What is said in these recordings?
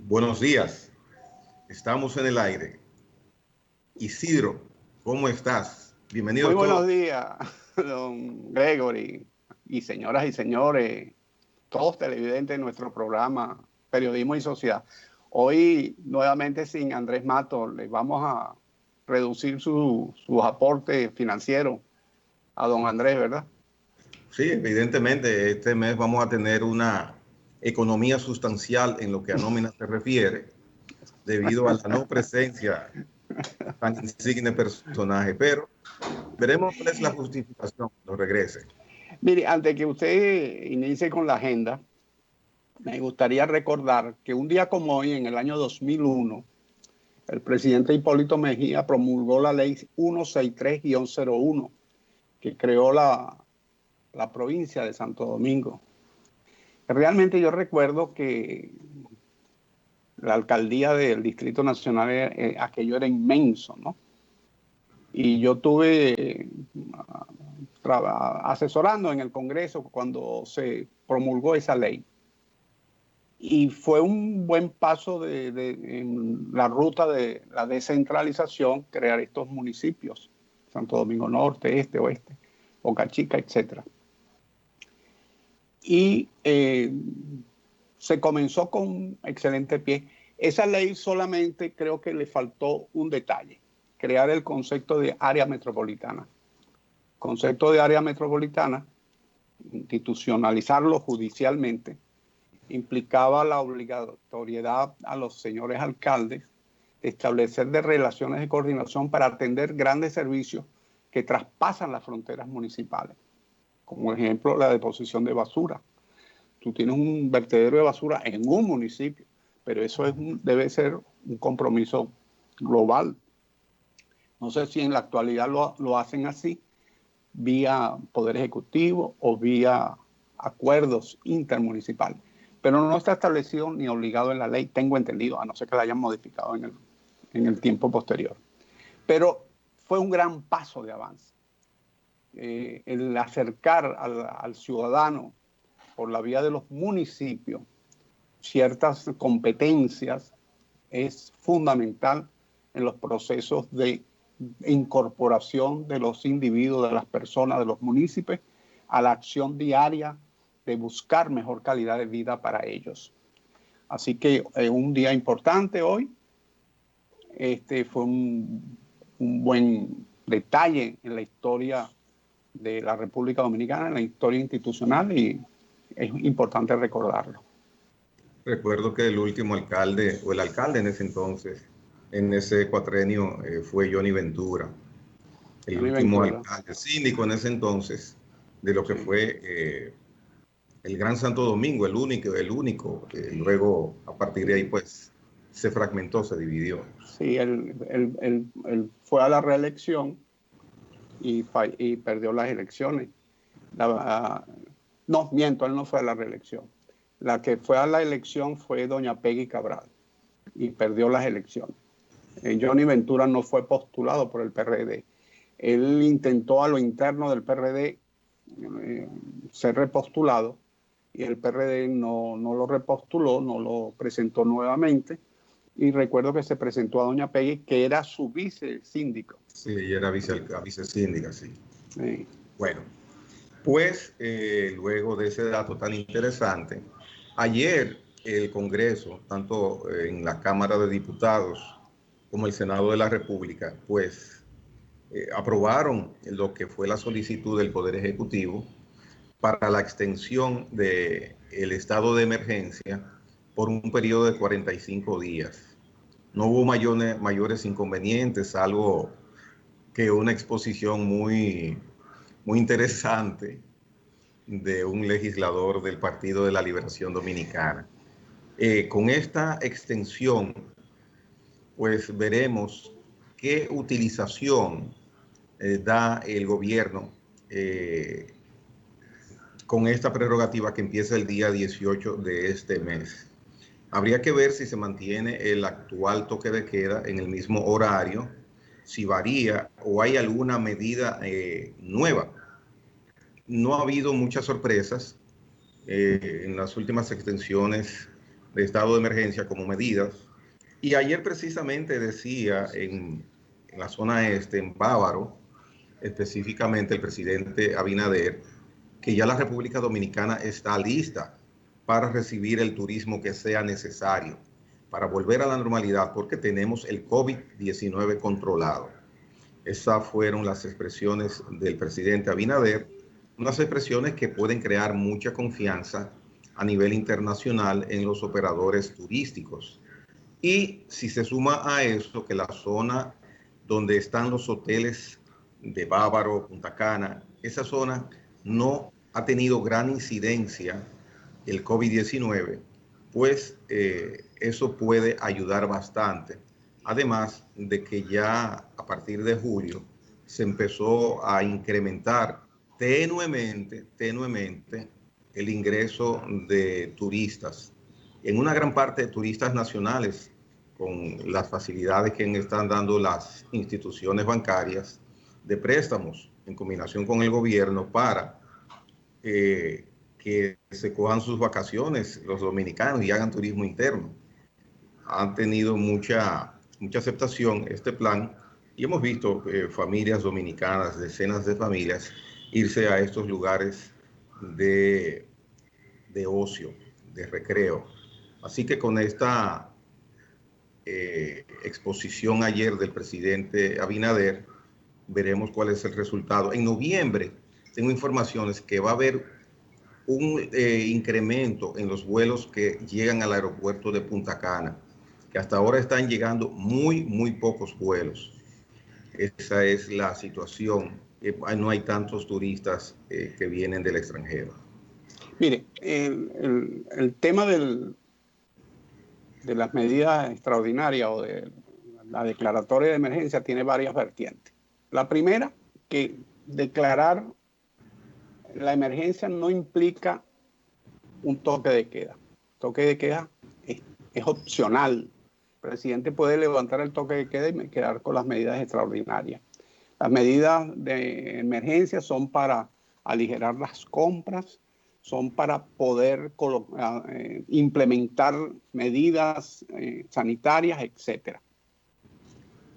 Buenos días, estamos en el aire. Isidro, ¿cómo estás? Muy Bienvenido buenos todos. días, don Gregory, y señoras y señores, todos televidentes de nuestro programa Periodismo y Sociedad. Hoy, nuevamente sin Andrés Matos, les vamos a reducir sus aportes financieros a don Andrés, ¿verdad? Sí, evidentemente, este mes vamos a tener una economía sustancial en lo que a nómina se refiere, debido a la no presencia tan insigne personaje, pero veremos cuál es la justificación cuando regrese. Mire, antes que usted inicie con la agenda, me gustaría recordar que un día como hoy, en el año 2001, el presidente Hipólito Mejía promulgó la ley 163-01, que creó la provincia de Santo Domingo. Realmente yo recuerdo que la alcaldía del Distrito Nacional, aquello era inmenso, ¿no? Y yo estuve asesorando en el Congreso cuando se promulgó esa ley. Y fue un buen paso en la ruta de la descentralización, crear estos municipios, Santo Domingo Norte, Este, Oeste, Boca Chica, etc. Y se comenzó con un excelente pie. Esa ley solamente creo que le faltó un detalle: crear el concepto de área metropolitana. Concepto de área metropolitana, institucionalizarlo judicialmente, implicaba la obligatoriedad a los señores alcaldes de establecer de relaciones de coordinación para atender grandes servicios que traspasan las fronteras municipales. Como ejemplo, la deposición de basura. Tú tienes un vertedero de basura en un municipio, pero eso debe ser un compromiso global. No sé si en la actualidad lo hacen así, vía Poder Ejecutivo o vía acuerdos intermunicipales. Pero no está establecido ni obligado en la ley, tengo entendido, a no ser que la hayan modificado en el tiempo posterior. Pero fue un gran paso de avance. El acercar al ciudadano por la vía de los municipios ciertas competencias es fundamental en los procesos de incorporación de los individuos, de las personas, de los municipios, a la acción diaria de buscar mejor calidad de vida para ellos. Así que un día importante hoy. Fue un buen detalle en la historia de la República Dominicana, en la historia institucional, y es importante recordarlo. Recuerdo que el último alcalde, o el alcalde en ese entonces, en ese cuatrenio, fue Johnny Ventura. El Johnny último Ventura. alcalde, síndico en ese entonces, de lo que Sí. fue el Gran Santo Domingo, el único. Luego, a partir de ahí, pues, se fragmentó, se dividió. Sí, él fue a la reelección y perdió las elecciones. No, miento, él no fue a la reelección. La que fue a la elección fue doña Peggy Cabral y perdió las elecciones. Johnny Ventura no fue postulado por el PRD. Él intentó a lo interno del PRD ser repostulado y el PRD no lo repostuló, no lo presentó nuevamente. Y recuerdo que se presentó a doña Peggy, que era su vicesíndico. Sí, ella era vicesíndica, sí. Sí. Bueno, pues luego de ese dato tan interesante, ayer el Congreso, tanto en la Cámara de Diputados como el Senado de la República, pues aprobaron lo que fue la solicitud del Poder Ejecutivo para la extensión del estado de emergencia por un periodo de 45 días. No hubo mayores inconvenientes, salvo que una exposición muy interesante de un legislador del Partido de la Liberación Dominicana. Con esta extensión, pues veremos qué utilización da el gobierno con esta prerrogativa que empieza el día 18 de este mes. Habría que ver si se mantiene el actual toque de queda en el mismo horario, si varía o hay alguna medida nueva. No ha habido muchas sorpresas en las últimas extensiones. de estado de emergencia como medidas. Y ayer precisamente decía en la zona este, en Bávaro, específicamente el presidente Abinader, que ya la República Dominicana está lista para recibir el turismo que sea necesario para volver a la normalidad, porque tenemos el COVID-19 controlado. Esas fueron las expresiones del presidente Abinader, unas expresiones que pueden crear mucha confianza a nivel internacional en los operadores turísticos. Y si se suma a eso que la zona donde están los hoteles de Bávaro, Punta Cana, esa zona no ha tenido gran incidencia el COVID-19, pues eso puede ayudar bastante. Además de que ya a partir de julio se empezó a incrementar tenuemente el ingreso de turistas, en una gran parte de turistas nacionales, con las facilidades que están dando las instituciones bancarias de préstamos en combinación con el gobierno para que se cojan sus vacaciones los dominicanos y hagan turismo interno. Han tenido mucha aceptación este plan y hemos visto familias dominicanas, decenas de familias, irse a estos lugares de ocio, de recreo. Así que con esta exposición ayer del presidente Abinader, veremos cuál es el resultado. En noviembre tengo informaciones que va a haber un incremento en los vuelos que llegan al aeropuerto de Punta Cana, que hasta ahora están llegando muy pocos vuelos. Esa es la situación. No hay tantos turistas que vienen del extranjero. Mire, el tema de las medidas extraordinarias o de la declaratoria de emergencia tiene varias vertientes. La primera, que declarar la emergencia no implica un toque de queda. El toque de queda es opcional. El presidente puede levantar el toque de queda y quedar con las medidas extraordinarias. Las medidas de emergencia son para aligerar las compras, son para poder implementar medidas sanitarias, etc.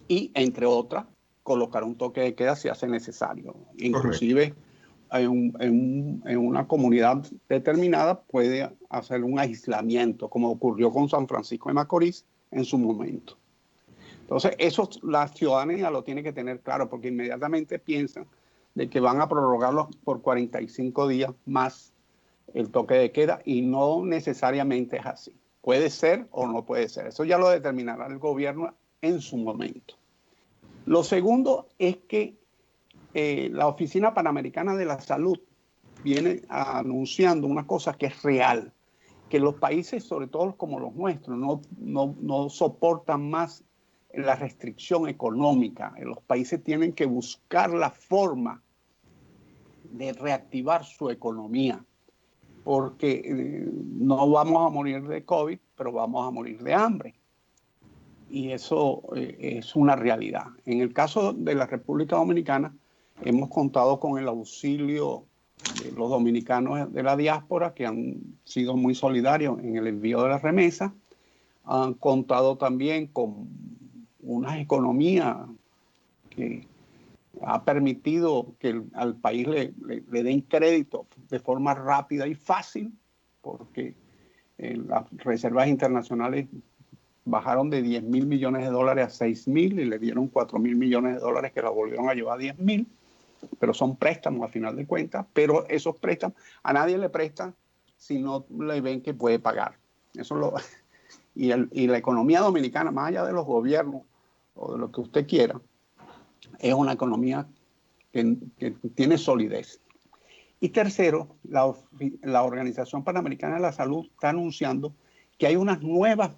Y, entre otras, colocar un toque de queda si hace necesario. Inclusive, en una comunidad determinada puede hacer un aislamiento, como ocurrió con San Francisco de Macorís en su momento. Entonces, eso la ciudadanía lo tiene que tener claro, porque inmediatamente piensan de que van a prorrogarlo por 45 días más el toque de queda, y no necesariamente es así. Puede ser o no puede ser. Eso ya lo determinará el gobierno en su momento. Lo segundo es que la Oficina Panamericana de la Salud viene anunciando una cosa que es real, que los países, sobre todo como los nuestros, no soportan más la restricción económica. Los países tienen que buscar la forma de reactivar su economía, porque no vamos a morir de COVID, pero vamos a morir de hambre. Y eso es una realidad. En el caso de la República Dominicana, hemos contado con el auxilio de los dominicanos de la diáspora, que han sido muy solidarios en el envío de las remesas. Han contado también con una economía que ha permitido que al país le den crédito de forma rápida y fácil, porque las reservas internacionales bajaron de 10.000 millones de dólares a 6.000 y le dieron 4.000 millones de dólares que la volvieron a llevar a 10.000, pero son préstamos a final de cuentas. Pero esos préstamos, a nadie le prestan si no le ven que puede pagar. Y la economía dominicana, más allá de los gobiernos o de lo que usted quiera, es una economía que tiene solidez. Y tercero, la Organización Panamericana de la Salud está anunciando que hay unas nuevas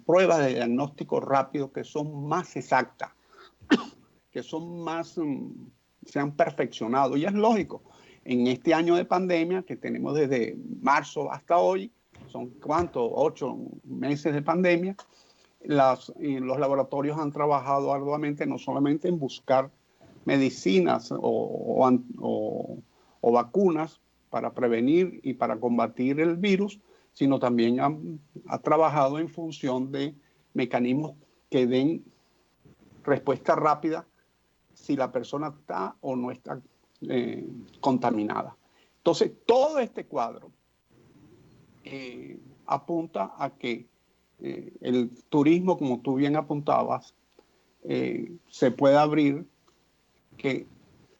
pruebas de diagnóstico rápido que son más exactas, que son más, se han perfeccionado. Y es lógico, en este año de pandemia que tenemos desde marzo hasta hoy, son ¿cuántos? 8 meses de pandemia. Los laboratorios han trabajado arduamente no solamente en buscar medicinas o vacunas para prevenir y para combatir el virus, sino también ha trabajado en función de mecanismos que den respuesta rápida si la persona está o no está contaminada. Entonces, todo este cuadro apunta a que el turismo, como tú bien apuntabas, se puede abrir, que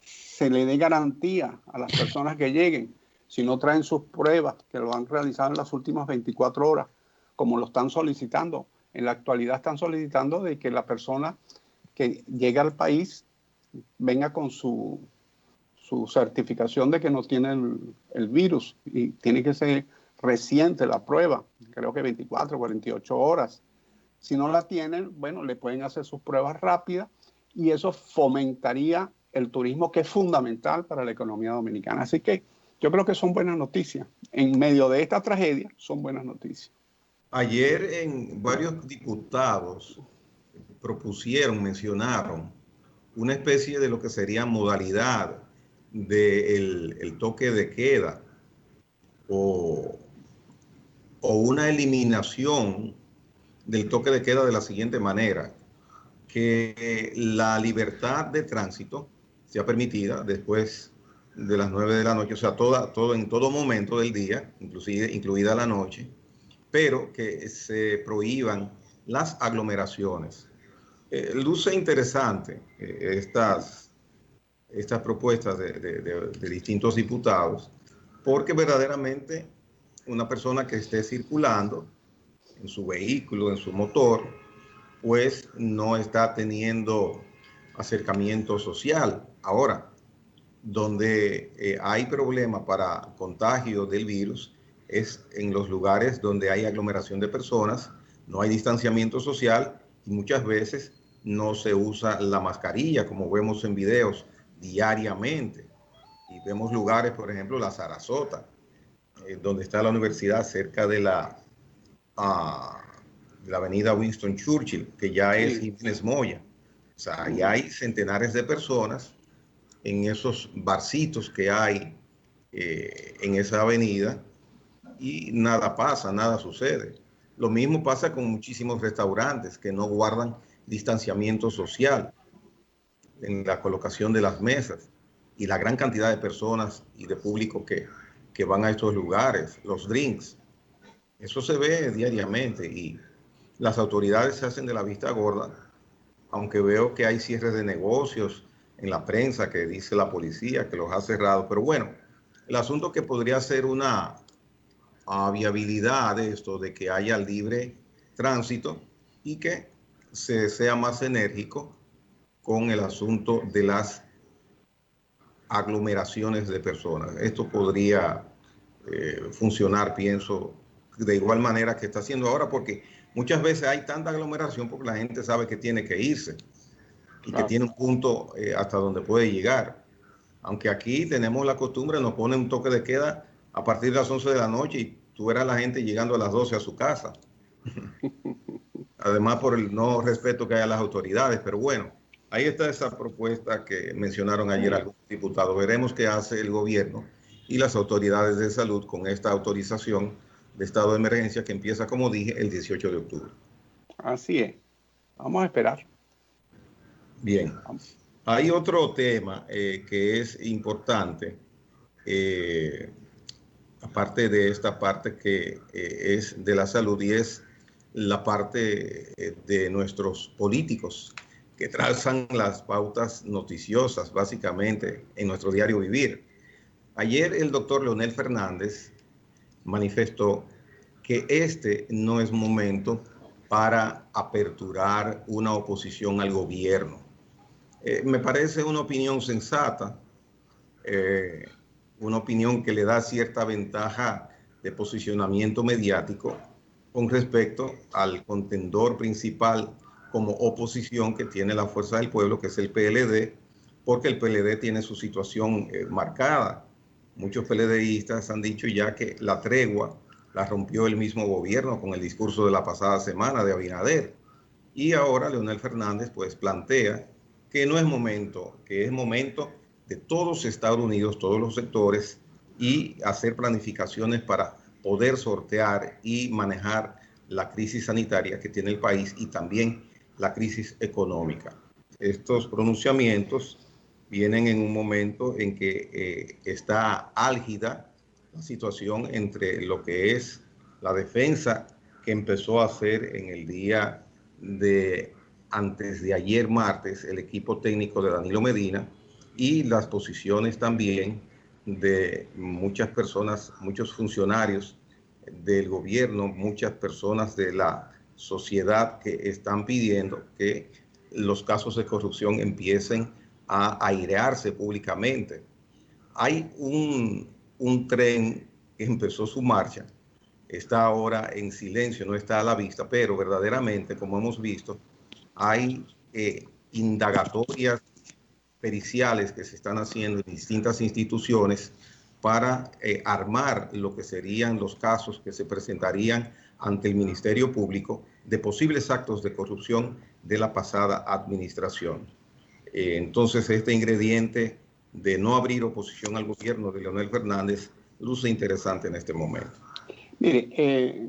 se le dé garantía a las personas que lleguen, si no traen sus pruebas, que lo han realizado en las últimas 24 horas, como lo están solicitando. En la actualidad están solicitando de que la persona que llega al país venga con su certificación de que no tiene el virus, y tiene que ser reciente la prueba, creo que 24, 48 horas. Si no la tienen, bueno, le pueden hacer sus pruebas rápidas y eso fomentaría el turismo, que es fundamental para la economía dominicana. Así que yo creo que son buenas noticias. En medio de esta tragedia, son buenas noticias. Ayer varios diputados mencionaron una especie de lo que sería modalidad del toque de queda o una eliminación del toque de queda de la siguiente manera: que la libertad de tránsito sea permitida después de las 9 de la noche, o sea, en todo momento del día, incluida la noche, pero que se prohíban las aglomeraciones. Luce interesante estas propuestas de distintos diputados, porque verdaderamente una persona que esté circulando en su vehículo, en su motor, pues no está teniendo acercamiento social. Ahora, donde hay problemas para contagio del virus es en los lugares donde hay aglomeración de personas, no hay distanciamiento social y muchas veces no se usa la mascarilla, como vemos en videos diariamente. Y vemos lugares, por ejemplo, la Sarasota, donde está la universidad, cerca de la avenida Winston Churchill, que ya es Jiménez Moya. O sea, ahí hay centenares de personas en esos barcitos que hay en esa avenida y nada pasa, nada sucede. Lo mismo pasa con muchísimos restaurantes que no guardan distanciamiento social en la colocación de las mesas y la gran cantidad de personas y de público que van a estos lugares, los drinks. Eso se ve diariamente y las autoridades se hacen de la vista gorda, aunque veo que hay cierres de negocios en la prensa que dice la policía que los ha cerrado. Pero bueno, el asunto que podría ser una viabilidad de esto, de que haya libre tránsito y que se sea más enérgico con el asunto de las aglomeraciones de personas. Esto podría funcionar, pienso, de igual manera que está haciendo ahora, porque muchas veces hay tanta aglomeración porque la gente sabe que tiene que irse y que tiene un punto hasta donde puede llegar. Aunque aquí tenemos la costumbre, nos ponen un toque de queda a partir de las 11 de la noche y tú verás a la gente llegando a las 12 a su casa. Además, por el no respeto que hay a las autoridades. Pero bueno, ahí está esa propuesta que mencionaron ayer algunos diputados. Veremos qué hace el gobierno y las autoridades de salud con esta autorización de estado de emergencia que empieza, como dije, el 18 de octubre. Así es. Vamos a esperar. Bien. Hay otro tema que es importante, aparte de esta parte que es de la salud, y es la parte de nuestros políticos que trazan las pautas noticiosas básicamente en nuestro diario vivir. Ayer el doctor Leonel Fernández manifestó que este no es momento para aperturar una oposición al gobierno. Me parece una opinión sensata, una opinión que le da cierta ventaja de posicionamiento mediático con respecto al contendor principal como oposición que tiene la Fuerza del Pueblo, que es el PLD, porque el PLD tiene su situación marcada. Muchos PLDistas han dicho ya que la tregua la rompió el mismo gobierno con el discurso de la pasada semana de Abinader. Y ahora Leonel Fernández pues plantea que no es momento, que es momento de todos Estados Unidos, todos los sectores, y hacer planificaciones para poder sortear y manejar la crisis sanitaria que tiene el país y también la crisis económica. Estos pronunciamientos vienen en un momento en que está álgida la situación entre lo que es la defensa que empezó a hacer en el día de antes de ayer martes el equipo técnico de Danilo Medina y las posiciones también de muchas personas, muchos funcionarios del gobierno, muchas personas de la sociedad que están pidiendo que los casos de corrupción empiecen a airearse públicamente. Hay un tren que empezó su marcha, está ahora en silencio, no está a la vista, pero verdaderamente, como hemos visto, hay indagatorias periciales que se están haciendo en distintas instituciones para armar lo que serían los casos que se presentarían ante el Ministerio Público de posibles actos de corrupción de la pasada administración. Entonces, este ingrediente de no abrir oposición al gobierno de Leonel Fernández luce interesante en este momento. Mire,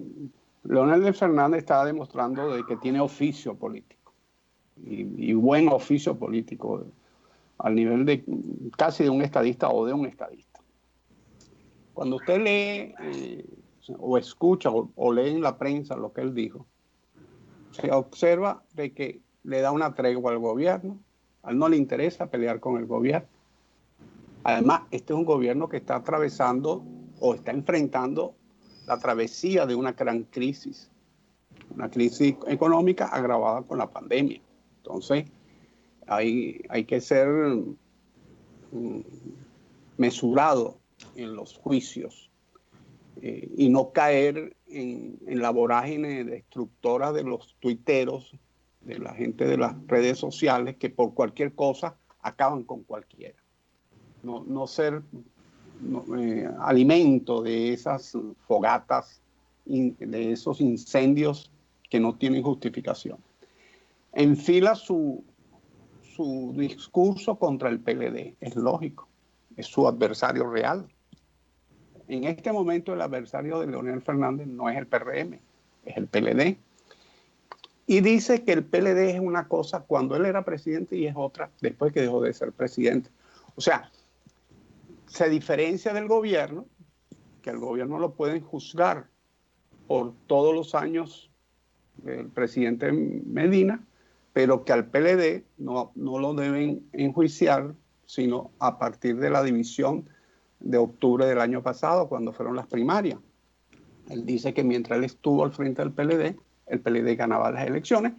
Leonel Fernández está demostrando de que tiene oficio político y buen oficio político al nivel de casi de un estadista o de un estadista. Cuando usted lee o escucha o lee en la prensa lo que él dijo, se observa de que le da una tregua al gobierno, a él no le interesa pelear con el gobierno. Además, este es un gobierno que está atravesando o está enfrentando la travesía de una gran crisis, una crisis económica agravada con la pandemia. Entonces, hay que ser mesurado en los juicios y no caer en la vorágine destructora de los tuiteros, de la gente de las redes sociales que por cualquier cosa acaban con cualquiera. No ser alimento de esas fogatas, de esos incendios que no tienen justificación. Enfila su discurso contra el PLD, es lógico, es su adversario real. En este momento el adversario de Leonel Fernández no es el PRM, es el PLD. Y dice que el PLD es una cosa cuando él era presidente y es otra después que dejó de ser presidente. O sea, se diferencia del gobierno, que el gobierno lo pueden juzgar por todos los años del presidente Medina, pero que al PLD no lo deben enjuiciar, sino a partir de la división de octubre del año pasado, cuando fueron las primarias. Él dice que mientras él estuvo al frente del PLD, el PLD ganaba las elecciones,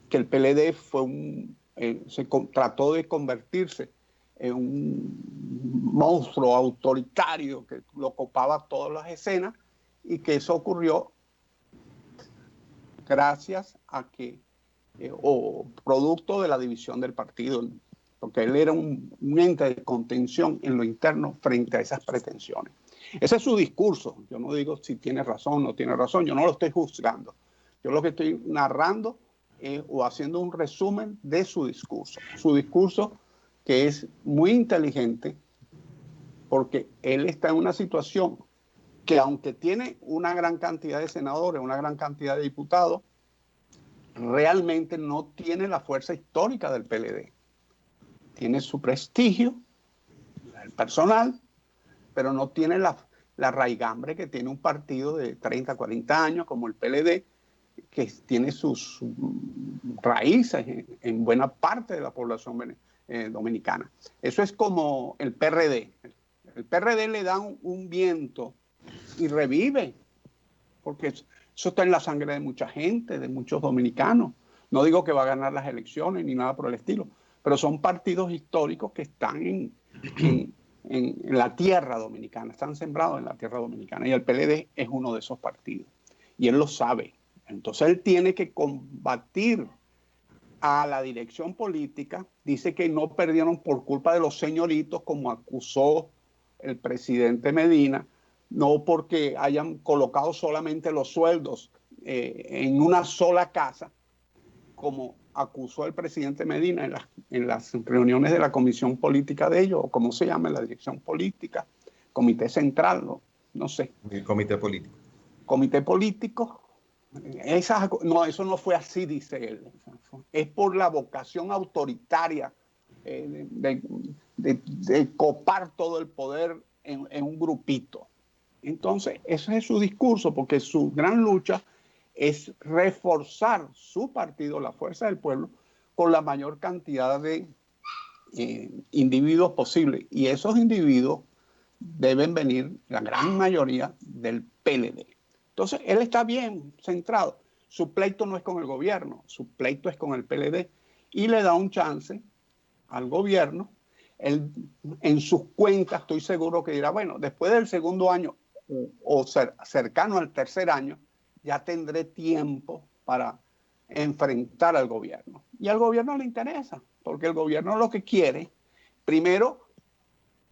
que el PLD trató de convertirse en un monstruo autoritario que lo copaba todas las escenas y que eso ocurrió gracias a que, o producto de la división del partido, porque él era un ente de contención en lo interno frente a esas pretensiones. Ese es su discurso. Yo no digo si tiene razón o no tiene razón, yo no lo estoy juzgando. Yo lo que estoy narrando o haciendo un resumen de su discurso. Su discurso que es muy inteligente porque él está en una situación que aunque tiene una gran cantidad de senadores, una gran cantidad de diputados, realmente no tiene la fuerza histórica del PLD. Tiene su prestigio, el personal, pero no tiene la raigambre que tiene un partido de 30, 40 años como el PLD, que tiene sus raíces en buena parte de la población dominicana. Eso es como el PRD. El PRD le da un viento y revive, porque eso está en la sangre de mucha gente, de muchos dominicanos. No digo que va a ganar las elecciones ni nada por el estilo, pero son partidos históricos que están en la tierra dominicana, están sembrados en la tierra dominicana, y el PLD es uno de esos partidos, y él lo sabe. Entonces él tiene que combatir a la dirección política. Dice que no perdieron por culpa de los señoritos, como acusó el presidente Medina, no porque hayan colocado solamente los sueldos en una sola casa, como acusó el presidente Medina en las reuniones de la comisión política de ellos, o como se llama, la dirección política, comité central, ¿no? no sé. El comité político. Comité político. No, eso no fue así, dice él. Es por la vocación autoritaria de copar todo el poder en un grupito. Entonces, ese es su discurso, porque su gran lucha es reforzar su partido, la Fuerza del Pueblo, con la mayor cantidad de individuos posible. Y esos individuos deben venir, la gran mayoría, del PLD. Entonces, él está bien centrado. Su pleito no es con el gobierno, su pleito es con el PLD. Y le da un chance al gobierno. Él, en sus cuentas, estoy seguro que dirá, bueno, después del segundo año o cercano al tercer año, ya tendré tiempo para enfrentar al gobierno. Y al gobierno le interesa, porque el gobierno lo que quiere, primero,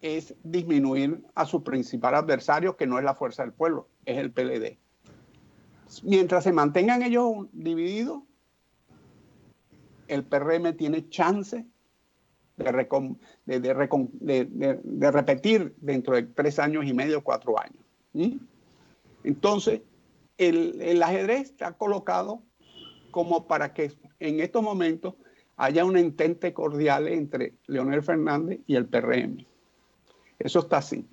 es disminuir a su principal adversario, que no es la Fuerza del Pueblo, es el PLD. Mientras se mantengan ellos divididos, el PRM tiene chance de repetir dentro de 3 años y medio, 4 años. Entonces, el ajedrez está colocado como para que en estos momentos haya un entente cordial entre Leonel Fernández y el PRM. Eso está así.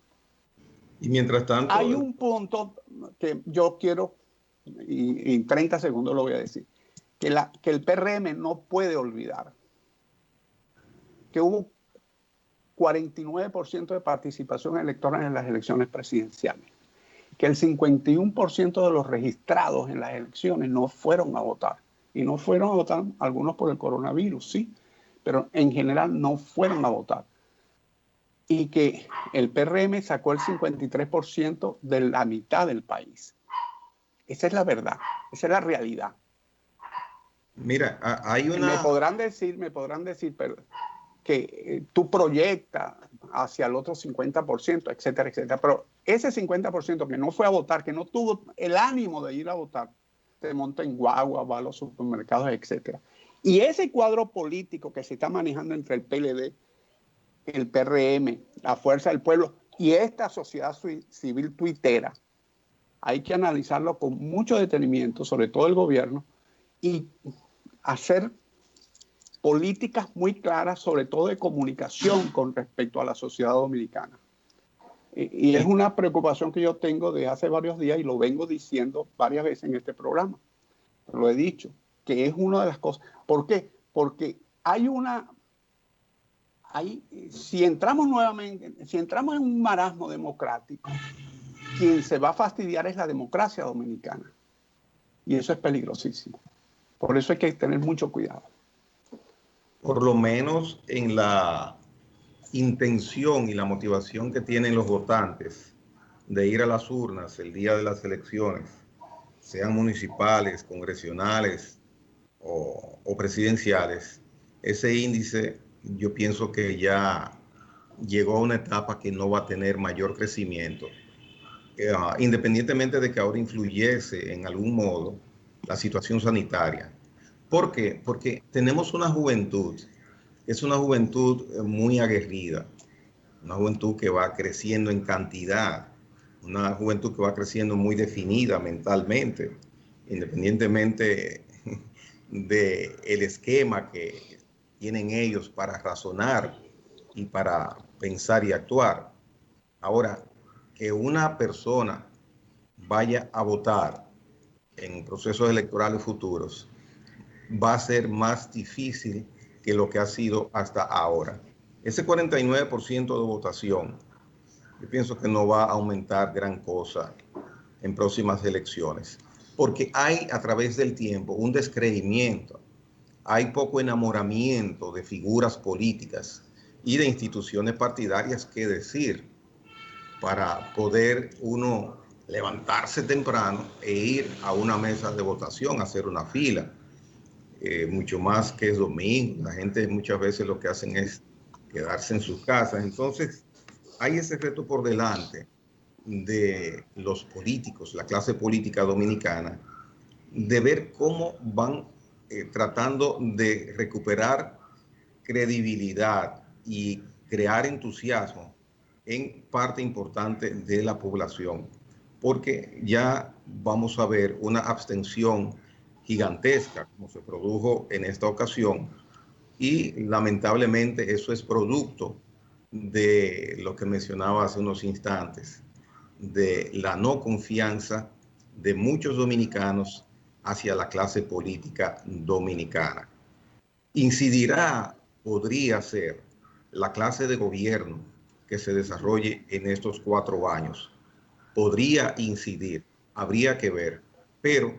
Y mientras tanto... Hay un punto que yo quiero, y en 30 segundos lo voy a decir, que el PRM no puede olvidar que hubo 49% de participación electoral en las elecciones presidenciales, que el 51% de los registrados en las elecciones no fueron a votar. Y no fueron a votar, algunos por el coronavirus, sí, pero en general no fueron a votar. Y que el PRM sacó el 53% de la mitad del país. Esa es la verdad, esa es la realidad. Mira, hay una... Me podrán decir, pero que tú proyectas hacia el otro 50%, etcétera, etcétera. Pero ese 50% que no fue a votar, que no tuvo el ánimo de ir a votar, se monta en guagua, va a los supermercados, etcétera. Y ese cuadro político que se está manejando entre el PLD, el PRM, la Fuerza del Pueblo y esta sociedad civil tuitera, hay que analizarlo con mucho detenimiento, sobre todo el gobierno, y hacer políticas muy claras, sobre todo de comunicación con respecto a la sociedad dominicana. Y es una preocupación que yo tengo desde hace varios días y lo vengo diciendo varias veces en este programa. Lo he dicho, que es una de las cosas. ¿Por qué? Porque si entramos en un marasmo democrático, quien se va a fastidiar es la democracia dominicana. Y eso es peligrosísimo. Por eso hay que tener mucho cuidado. Por lo menos en la intención y la motivación que tienen los votantes de ir a las urnas el día de las elecciones, sean municipales, congresionales o presidenciales, ese índice yo pienso que ya llegó a una etapa que no va a tener mayor crecimiento, independientemente de que ahora influyese en algún modo la situación sanitaria. ¿Por qué? Porque tenemos una juventud, es una juventud muy aguerrida, una juventud que va creciendo en cantidad, una juventud que va creciendo muy definida mentalmente, independientemente del esquema que tienen ellos para razonar y para pensar y actuar. Ahora, que una persona vaya a votar en procesos electorales futuros va a ser más difícil que lo que ha sido hasta ahora. Ese 49% de votación, yo pienso que no va a aumentar gran cosa en próximas elecciones, porque hay a través del tiempo un descreimiento, hay poco enamoramiento de figuras políticas y de instituciones partidarias, que decir, para poder uno levantarse temprano e ir a una mesa de votación, hacer una fila. Mucho más que es domingo, la gente muchas veces lo que hacen es quedarse en sus casas. Entonces hay ese reto por delante de los políticos, la clase política dominicana, de ver cómo van tratando de recuperar credibilidad y crear entusiasmo en parte importante de la población, porque ya vamos a ver una abstención gigantesca, como se produjo en esta ocasión, y lamentablemente eso es producto de lo que mencionaba hace unos instantes, de la no confianza de muchos dominicanos hacia la clase política dominicana. Incidirá, podría ser, la clase de gobierno que se desarrolle en estos 4 años. Podría incidir, habría que ver, pero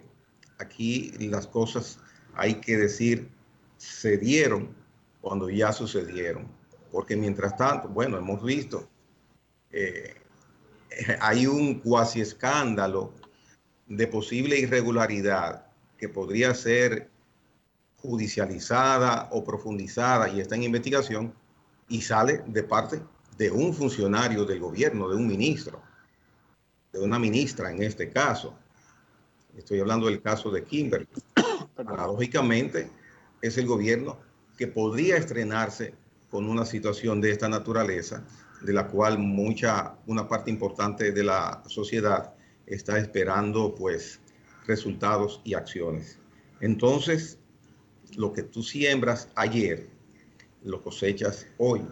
aquí las cosas, hay que decir, se dieron cuando ya sucedieron, porque mientras tanto, bueno, hemos visto, eh, hay un cuasi escándalo de posible irregularidad que podría ser judicializada o profundizada y está en investigación, y sale de parte de un funcionario del gobierno, de un ministro, de una ministra en este caso. Estoy hablando del caso de Kimberly. Paradójicamente, es el gobierno que podría estrenarse con una situación de esta naturaleza, de la cual una parte importante de la sociedad está esperando pues resultados y acciones. Entonces, lo que tú siembras ayer, lo cosechas hoy.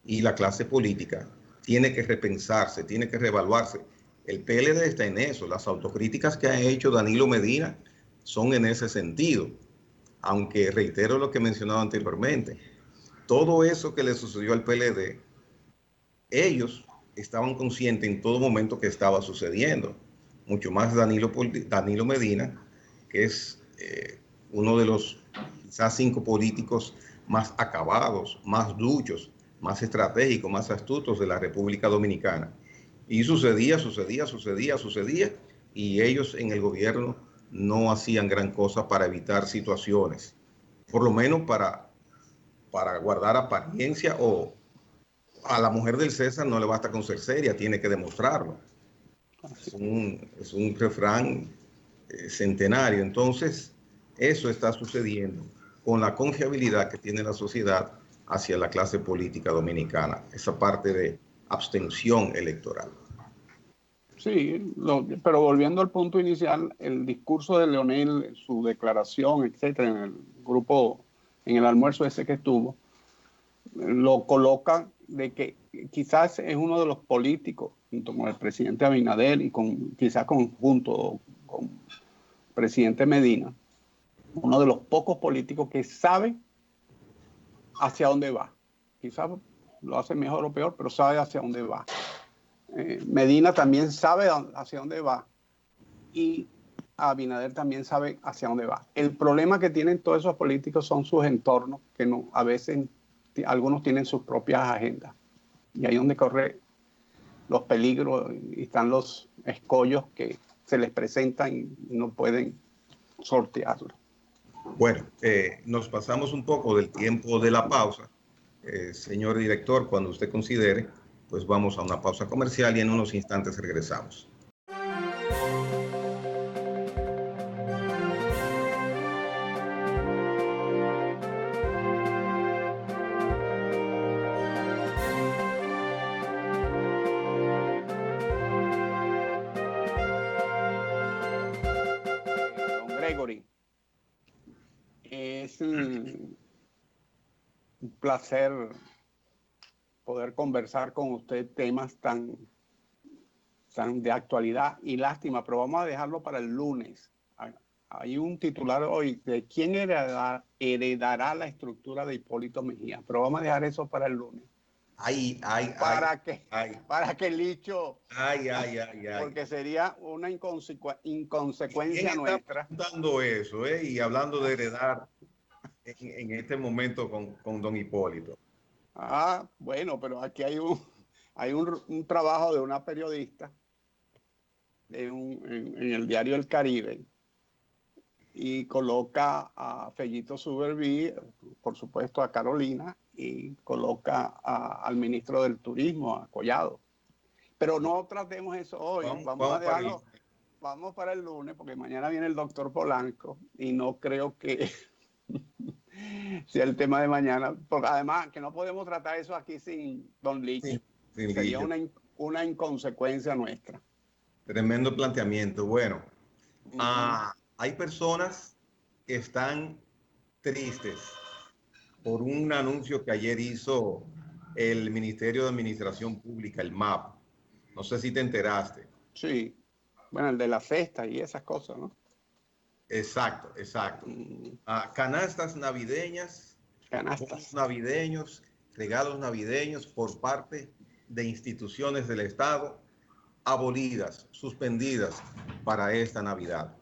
Y la clase política tiene que repensarse, tiene que reevaluarse. El PLD está en eso. Las autocríticas que ha hecho Danilo Medina son en ese sentido. Aunque reitero lo que he mencionado anteriormente. Todo eso que le sucedió al PLD, ellos estaban conscientes en todo momento que estaba sucediendo. Mucho más Danilo Medina, que es uno de los quizás 5 políticos más acabados, más duchos, más estratégicos, más astutos de la República Dominicana. Y sucedía, y ellos en el gobierno no hacían gran cosa para evitar situaciones, por lo menos para guardar apariencia, o a la mujer del César no le basta con ser seria, tiene que demostrarlo. Es un refrán centenario. Entonces, eso está sucediendo con la confiabilidad que tiene la sociedad hacia la clase política dominicana, esa parte de abstención electoral. Sí, pero volviendo al punto inicial, el discurso de Leonel, su declaración, etcétera, en el grupo, en el almuerzo ese que estuvo, lo coloca de que quizás es uno de los políticos, junto con el presidente Abinader y quizás junto con el presidente Medina, uno de los pocos políticos que sabe hacia dónde va. Quizás lo hace mejor o peor, pero sabe hacia dónde va. Medina también sabe hacia dónde va y Abinader también sabe hacia dónde va. El problema que tienen todos esos políticos son sus entornos, que no, a veces algunos tienen sus propias agendas. Y ahí es donde corre los peligros y están los escollos que se les presentan y no pueden sortearlo. Bueno, nos pasamos un poco del tiempo de la pausa. Señor director, cuando usted considere, pues vamos a una pausa comercial y en unos instantes regresamos. Don Gregory, es un placer poder conversar con usted temas tan de actualidad y lástima, pero vamos a dejarlo para el lunes. Hay un titular hoy de quién heredará la estructura de Hipólito Mejía, pero vamos a dejar eso para el lunes. Para que Licho, porque sería una inconsecuencia nuestra. Dando eso, y hablando de heredar en este momento con don Hipólito. Bueno, pero aquí hay un trabajo de una periodista en el diario El Caribe y coloca a Fellito Suberví, por supuesto a Carolina, y coloca al ministro del Turismo, a Collado. Pero no tratemos eso hoy, vamos a dejarlo, vamos para el lunes, porque mañana viene el doctor Polanco y no creo que sea el tema de mañana, porque además que no podemos tratar eso aquí sin don Licho. Sería una inconsecuencia nuestra. Tremendo planteamiento. Bueno, hay personas que están tristes por un anuncio que ayer hizo el Ministerio de Administración Pública, el MAP. No sé si te enteraste. Sí, bueno, el de la cesta y esas cosas, ¿no? Exacto, exacto. Canastas navideñas, bonos navideños, regalos navideños por parte de instituciones del Estado abolidas, suspendidas para esta Navidad.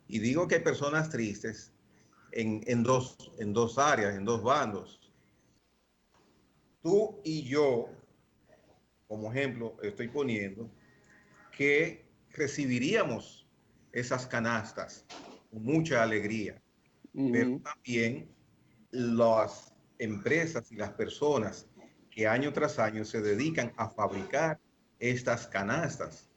Y digo que hay personas tristes en dos áreas, en dos bandos. Tú y yo, como ejemplo, estoy poniendo que recibiríamos esas canastas con mucha alegría, pero también las empresas y las personas que año tras año se dedican a fabricar estas canastas,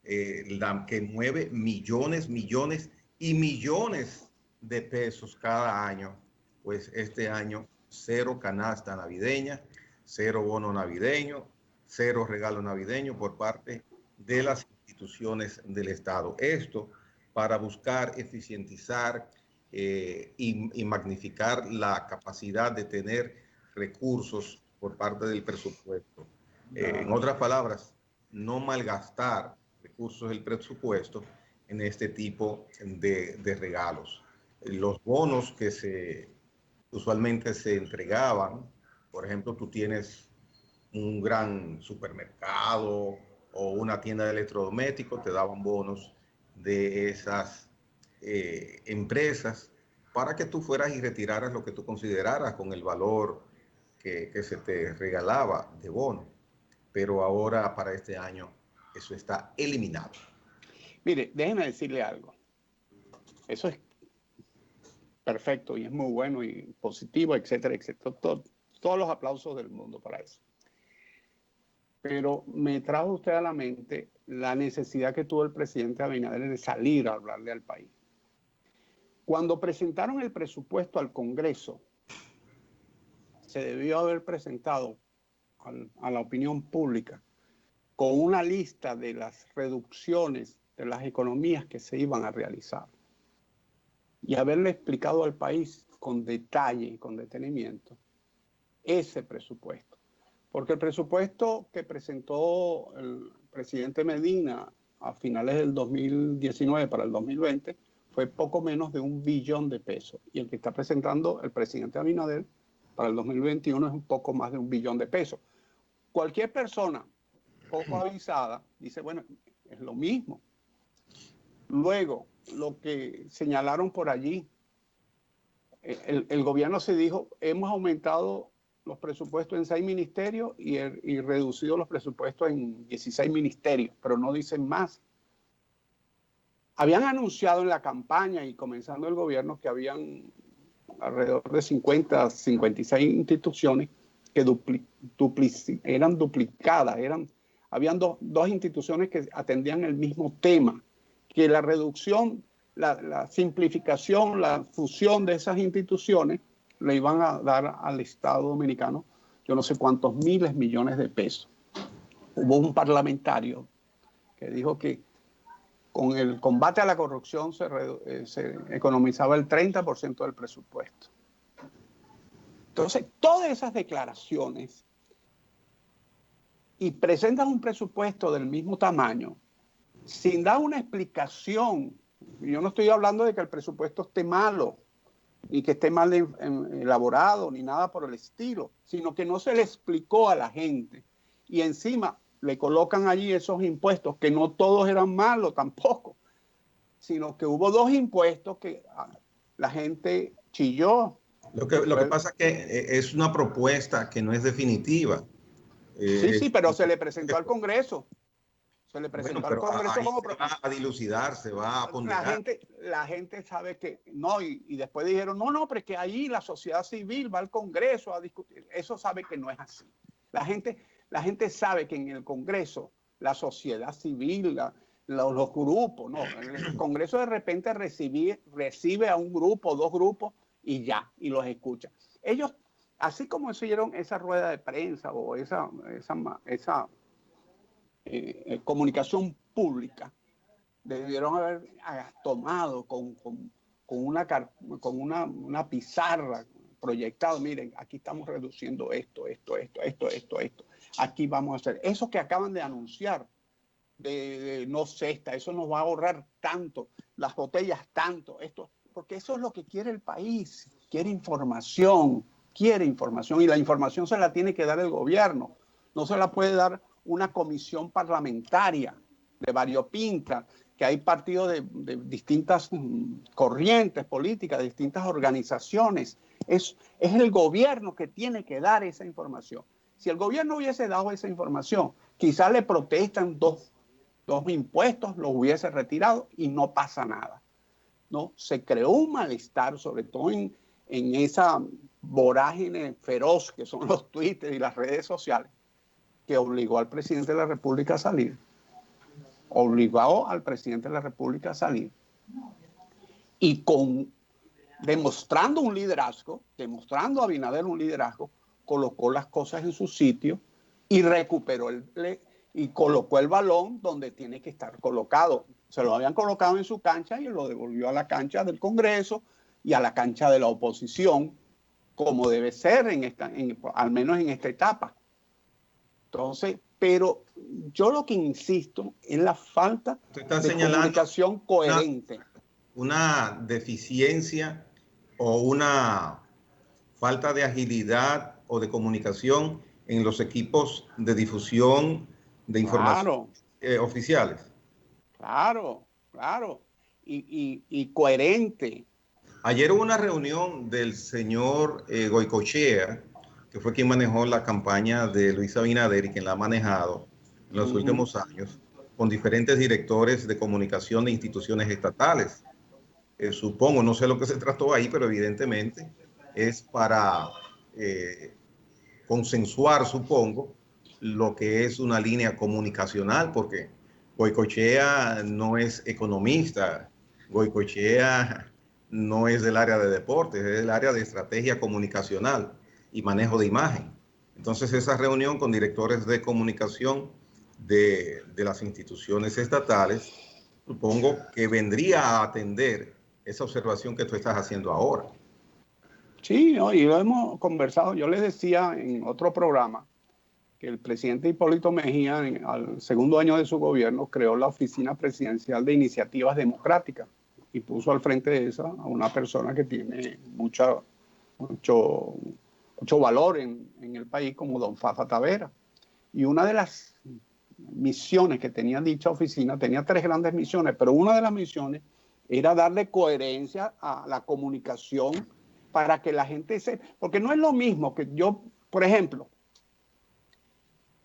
que mueve millones, millones y millones de pesos cada año, pues este año cero canasta navideña, cero bono navideño, cero regalo navideño por parte de las instituciones del Estado. Esto para buscar eficientizar y magnificar la capacidad de tener recursos por parte del presupuesto. En otras palabras, no malgastar recursos del presupuesto en este tipo de regalos. Los bonos que usualmente se entregaban, por ejemplo, tú tienes un gran supermercado o una tienda de electrodomésticos, te daban bonos de esas empresas para que tú fueras y retiraras lo que tú consideraras con el valor que se te regalaba de bono. Pero ahora para este año eso está eliminado. Mire, déjeme decirle algo. Eso es perfecto y es muy bueno y positivo, etcétera, etcétera. Todos los aplausos del mundo para eso. Pero me trajo usted a la mente la necesidad que tuvo el presidente Abinader de salir a hablarle al país. Cuando presentaron el presupuesto al Congreso, se debió haber presentado a la opinión pública con una lista de las reducciones de las economías que se iban a realizar y haberle explicado al país con detalle y con detenimiento ese presupuesto. Porque el presupuesto que presentó el presidente Medina a finales del 2019 para el 2020 fue poco menos de $1 billón. Y el que está presentando el presidente Abinader para el 2021 es un poco más de $1 billón. Cualquier persona poco avisada dice, bueno, es lo mismo. Luego, lo que señalaron por allí, el gobierno se dijo, hemos aumentado los presupuestos en 6 ministerios y reducido los presupuestos en 16 ministerios, pero no dicen más. Habían anunciado en la campaña y comenzando el gobierno que habían alrededor de 50, 56 instituciones que eran duplicadas, habían dos instituciones que atendían el mismo tema, que la reducción, la simplificación, la fusión de esas instituciones le iban a dar al Estado dominicano yo no sé cuántos miles, millones de pesos. Hubo un parlamentario que dijo que con el combate a la corrupción se economizaba el 30% del presupuesto. Entonces, todas esas declaraciones y presentan un presupuesto del mismo tamaño sin dar una explicación. Yo no estoy hablando de que el presupuesto esté malo, ni que esté mal elaborado, ni nada por el estilo, sino que no se le explicó a la gente. Y encima le colocan allí esos impuestos, que no todos eran malos tampoco, sino que hubo 2 impuestos que la gente chilló. Lo que pasa es que es una propuesta que no es definitiva. Sí, pero se le presentó al Congreso. Se le presentó al Congreso como propuesta. Va a dilucidar, se va a ponderar. La gente sabe que no, y después dijeron, no, pero es que ahí la sociedad civil va al Congreso a discutir. Eso sabe que no es así. La gente sabe que en el Congreso la sociedad civil, los grupos, no, el Congreso de repente recibe a un grupo, 2 grupos y ya, y los escucha. así como hicieron esa rueda de prensa o esa comunicación pública, debieron haber tomado con una pizarra proyectado, miren, aquí estamos reduciendo esto. Aquí vamos a hacer eso que acaban de anunciar, de no cesta, eso nos va a ahorrar tanto, las botellas tanto, esto, porque eso es lo que quiere el país, quiere información, y la información se la tiene que dar el gobierno, no se la puede dar una comisión parlamentaria de variopinta, que hay partidos de distintas corrientes políticas, de distintas organizaciones. Es el gobierno que tiene que dar esa información. Si el gobierno hubiese dado esa información, quizás le protestan dos impuestos, los hubiese retirado y no pasa nada. ¿No? Se creó un malestar, sobre todo en esa vorágine feroz que son los Twitter y las redes sociales, que obligó al presidente de la República a salir. Y demostrando a Abinader un liderazgo, colocó las cosas en su sitio y recuperó y colocó el balón donde tiene que estar colocado. Se lo habían colocado en su cancha y lo devolvió a la cancha del Congreso y a la cancha de la oposición, como debe ser al menos en esta etapa. Entonces, pero yo lo que insisto es la falta de comunicación coherente. Una deficiencia o una falta de agilidad o de comunicación en los equipos de difusión de información oficiales. Claro. Y coherente. Ayer hubo una reunión del señor Goicoechea, que fue quien manejó la campaña de Luis Abinader y quien la ha manejado en los últimos años, con diferentes directores de comunicación de instituciones estatales. Supongo, no sé lo que se trató ahí, pero evidentemente es para consensuar, supongo, lo que es una línea comunicacional, porque Goicoechea no es economista, Goicoechea no es del área de deportes, es del área de estrategia comunicacional y manejo de imagen. Entonces esa reunión con directores de comunicación de las instituciones estatales, supongo que vendría a atender esa observación que tú estás haciendo ahora. Sí, ¿no? Y lo hemos conversado. Yo les decía en otro programa que el presidente Hipólito Mejía, al segundo año de su gobierno, creó la Oficina Presidencial de Iniciativas Democráticas y puso al frente de esa a una persona que tiene mucho valor en el país, como don Fafa Tavera. Y una de las misiones que tenía dicha oficina, tenía 3 grandes misiones, pero una de las misiones era darle coherencia a la comunicación para que la gente sepa, porque no es lo mismo que yo, por ejemplo,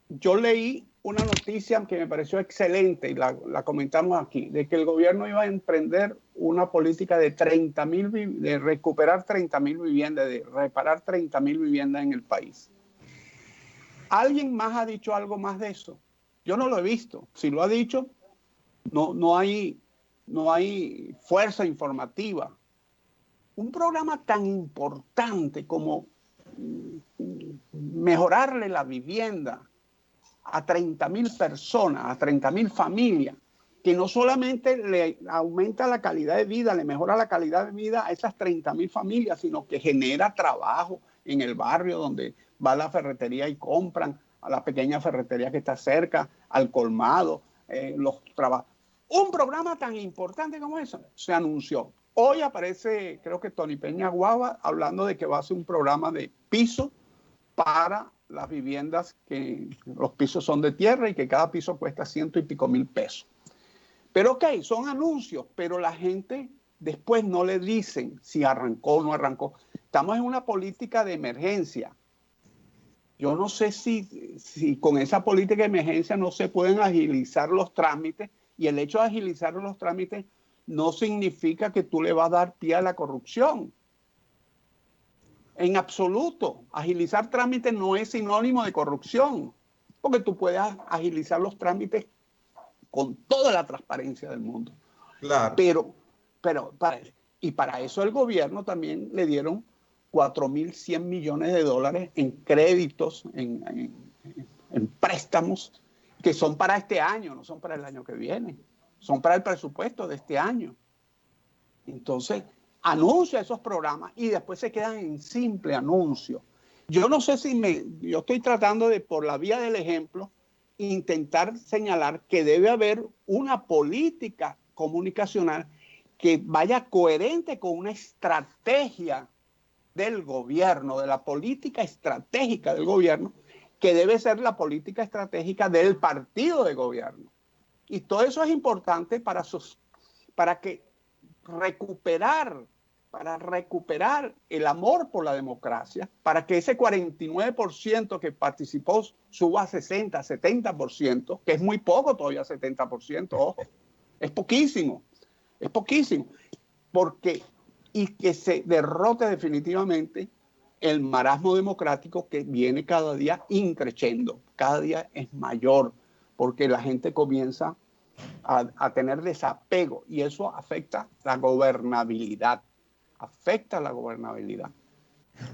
yo leí una noticia que me pareció excelente y la comentamos aquí, de que el gobierno iba a emprender una política de recuperar 30,000 viviendas, de reparar 30,000 viviendas en el país. ¿Alguien más ha dicho algo más de eso? Yo no lo he visto. Si lo ha dicho, no hay fuerza informativa. Un programa tan importante como mejorarle la vivienda a 30,000 personas, a 30,000 familias, que no solamente le aumenta la calidad de vida, le mejora la calidad de vida a esas 30,000 familias, sino que genera trabajo en el barrio donde va a la ferretería y compran, a la pequeña ferretería que está cerca, al colmado, los trabajos. Un programa tan importante como eso se anunció. Hoy aparece, creo que Tony Peña Guava, hablando de que va a hacer un programa de piso para las viviendas, que los pisos son de tierra y que cada piso cuesta 100 y pico mil pesos. Pero ok, son anuncios, pero la gente después no le dicen si arrancó o no arrancó. Estamos en una política de emergencia. Yo no sé si con esa política de emergencia no se pueden agilizar los trámites, y el hecho de agilizar los trámites no significa que tú le vas a dar pie a la corrupción. En absoluto. Agilizar trámites no es sinónimo de corrupción, porque tú puedes agilizar los trámites con toda la transparencia del mundo. Claro. Pero para eso el gobierno también le dieron 4.100 millones de dólares en créditos, en préstamos, que son para este año, no son para el año que viene, son para el presupuesto de este año. Entonces, anuncia esos programas y después se quedan en simple anuncio. Yo no sé yo estoy tratando de, por la vía del ejemplo, intentar señalar que debe haber una política comunicacional que vaya coherente con una estrategia del gobierno, de la política estratégica del gobierno, que debe ser la política estratégica del partido de gobierno. Y todo eso es importante para recuperar el amor por la democracia, para que ese 49% que participó suba a 60, 70%, que es muy poco todavía 70%, ojo, es poquísimo, y que se derrote definitivamente el marasmo democrático que viene cada día increciendo, cada día es mayor, porque la gente comienza a tener desapego y eso afecta la gobernabilidad.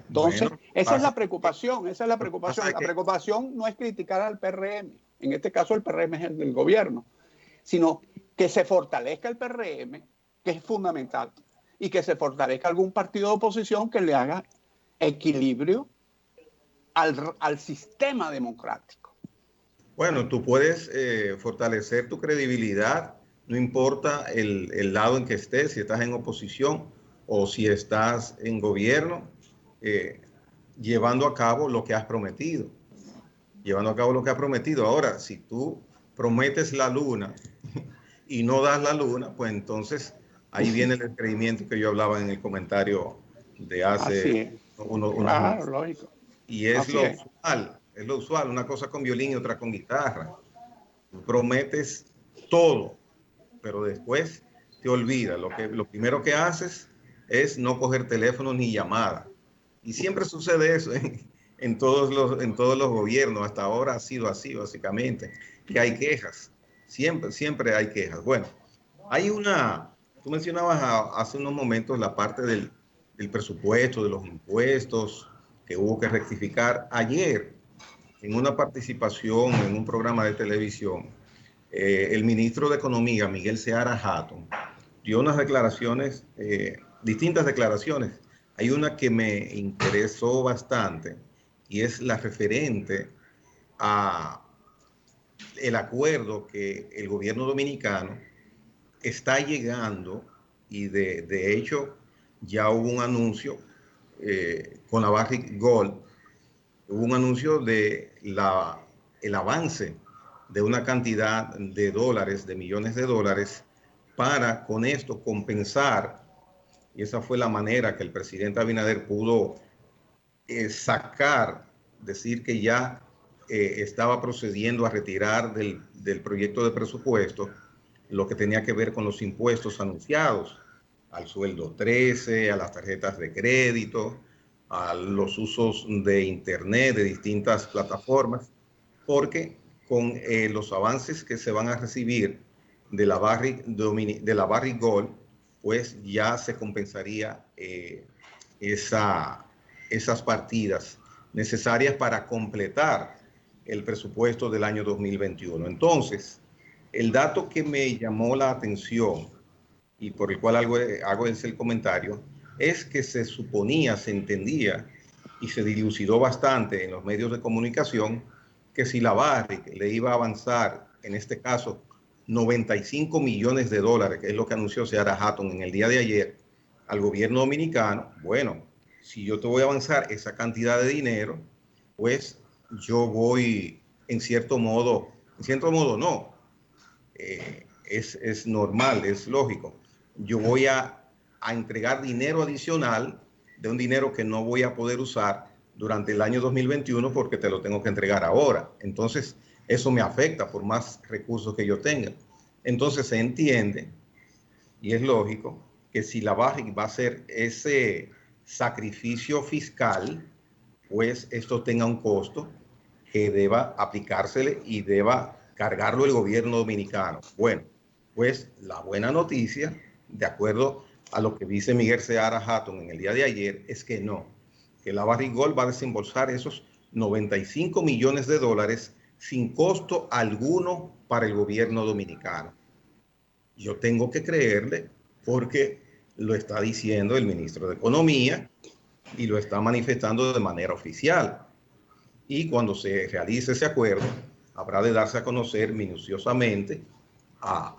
Entonces, Bueno, esa es la preocupación. La preocupación no es criticar al PRM, en este caso el PRM es el del gobierno, sino que se fortalezca el PRM, que es fundamental, y que se fortalezca algún partido de oposición que le haga equilibrio al sistema democrático. Bueno, tú puedes fortalecer tu credibilidad, no importa el lado en que estés, si estás en oposición o si estás en gobierno, llevando a cabo lo que has prometido. Ahora, si tú prometes la luna y no das la luna, pues entonces ahí viene el descreimiento que yo hablaba en el comentario de hace unos meses. Lógico. Y es lo usual, una cosa con violín y otra con guitarra. Tú prometes todo, pero después te olvidas. Lo primero que haces es no coger teléfono ni llamada. Y siempre sucede eso en todos los gobiernos. Hasta ahora ha sido así, básicamente, que hay quejas. Siempre hay quejas. Bueno, tú mencionabas hace unos momentos la parte del presupuesto, de los impuestos que hubo que rectificar. Ayer, en una participación en un programa de televisión, el ministro de Economía, Miguel Seara Hatton, dio unas declaraciones, distintas declaraciones. Hay una que me interesó bastante y es la referente a el acuerdo que el gobierno dominicano está llegando y de hecho ya hubo un anuncio con la Barrick Gold, hubo un anuncio de el avance de una cantidad de dólares, de millones de dólares, para con esto compensar, y esa fue la manera que el presidente Abinader pudo decir que ya estaba procediendo a retirar del proyecto de presupuesto lo que tenía que ver con los impuestos anunciados, al sueldo 13, a las tarjetas de crédito, a los usos de Internet, de distintas plataformas, porque con los avances que se van a recibir de la Barrick Gold, pues ya se compensaría esas partidas necesarias para completar el presupuesto del año 2021. Entonces, el dato que me llamó la atención y por el cual hago ese comentario, es que se suponía, se entendía y se dilucidó bastante en los medios de comunicación que si la Barrick le iba a avanzar, en este caso, 95 millones de dólares, que es lo que anunció Seara Hatton en el día de ayer, al gobierno dominicano, bueno, si yo te voy a avanzar esa cantidad de dinero, pues yo voy, en cierto modo no, es normal, es lógico. Yo voy a entregar dinero adicional de un dinero que no voy a poder usar durante el año 2021 porque te lo tengo que entregar ahora. Entonces, eso me afecta por más recursos que yo tenga. Entonces, se entiende, y es lógico, que si la Barrick va a hacer ese sacrificio fiscal, pues esto tenga un costo que deba aplicársele y deba cargarlo el gobierno dominicano. Bueno, pues la buena noticia, de acuerdo a lo que dice Miguel Seara Hatton en el día de ayer, es que no, que la Barrick Gold va a desembolsar esos 95 millones de dólares sin costo alguno para el gobierno dominicano. Yo tengo que creerle porque lo está diciendo el ministro de Economía y lo está manifestando de manera oficial. Y cuando se realice ese acuerdo, habrá de darse a conocer minuciosamente a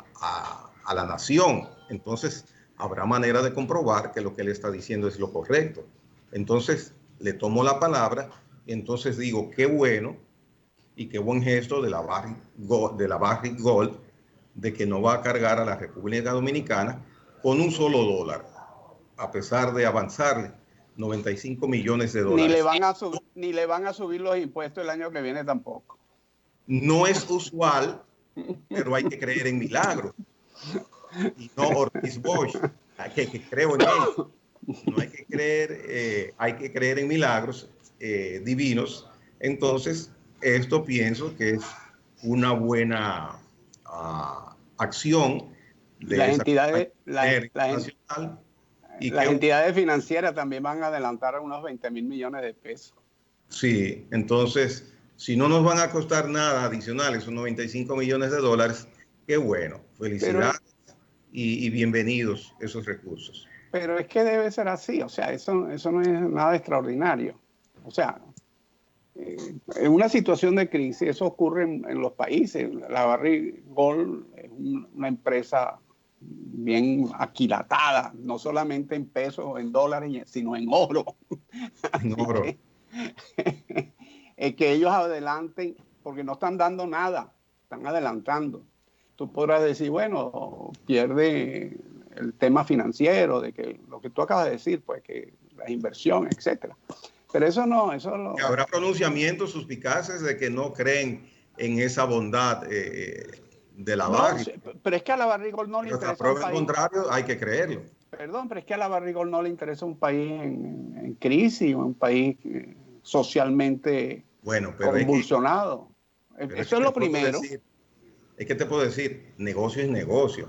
la nación. Entonces, habrá manera de comprobar que lo que él está diciendo es lo correcto. Entonces, le tomo la palabra y entonces digo, qué bueno y qué buen gesto de la Barrick Gold de que no va a cargar a la República Dominicana con un solo dólar, a pesar de avanzarle 95 millones de dólares. Ni le van a subir los impuestos el año que viene tampoco. No es usual, pero hay que creer en milagros. Y no Ortiz Bosch, que creo en él. No hay que creer en milagros divinos. Entonces, esto pienso que es una buena acción de las entidades nacional. Y las entidades financieras también van a adelantar unos 20,000 millones de pesos. Sí, entonces, si no nos van a costar nada adicional, esos 95 millones de dólares, qué bueno. Felicidades y bienvenidos esos recursos. Pero es que debe ser así, o sea, eso no es nada extraordinario. O sea, en una situación de crisis, eso ocurre en los países. La Barrick Gold es una empresa bien aquilatada, no solamente en pesos o en dólares, sino en oro. En oro. Es que ellos adelanten, porque no están dando nada, están adelantando. Tú podrás decir, bueno, pierde el tema financiero, de que lo que tú acabas de decir, pues que la inversión, etcétera. Pero eso no. Habrá pronunciamientos suspicaces de que no creen en esa bondad de la Barrick. Pero es que a la Barrick Gold no le interesa un país. Al contrario, hay que creerlo. Perdón, pero es que a la Barrick Gold no le interesa un país en crisis, un país socialmente convulsionado. Eso es lo primero. Es que te puedo decir, negocio es negocio.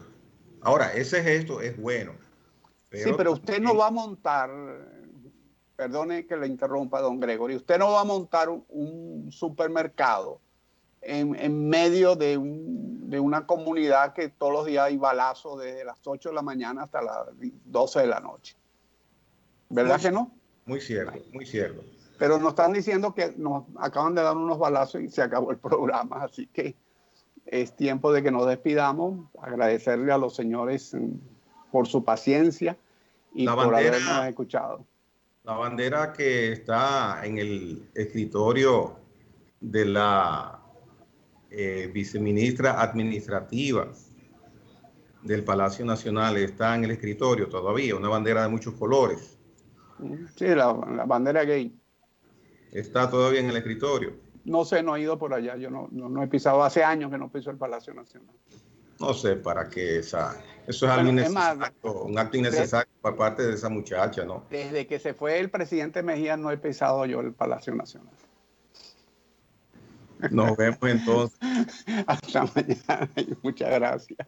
Ahora, ese gesto es bueno. Pero usted no va a montar, perdone que le interrumpa, don Gregory, usted no va a montar un supermercado en medio de una comunidad que todos los días hay balazos desde las 8 de la mañana hasta las 12 de la noche. ¿Verdad que no? Muy cierto, muy cierto. Pero nos están diciendo que nos acaban de dar unos balazos y se acabó el programa, así que es tiempo de que nos despidamos, agradecerle a los señores por su paciencia y por habernos escuchado. La bandera que está en el escritorio de la viceministra administrativa del Palacio Nacional está en el escritorio todavía, una bandera de muchos colores. Sí, la bandera gay. Está todavía en el escritorio. No sé, no he ido por allá, yo no he pisado, hace años que no piso el Palacio Nacional. No sé para qué eso es algo innecesario, un acto innecesario por parte de esa muchacha, ¿no? Desde que se fue el presidente Mejía no he pisado yo el Palacio Nacional. Nos vemos entonces. Hasta mañana y muchas gracias.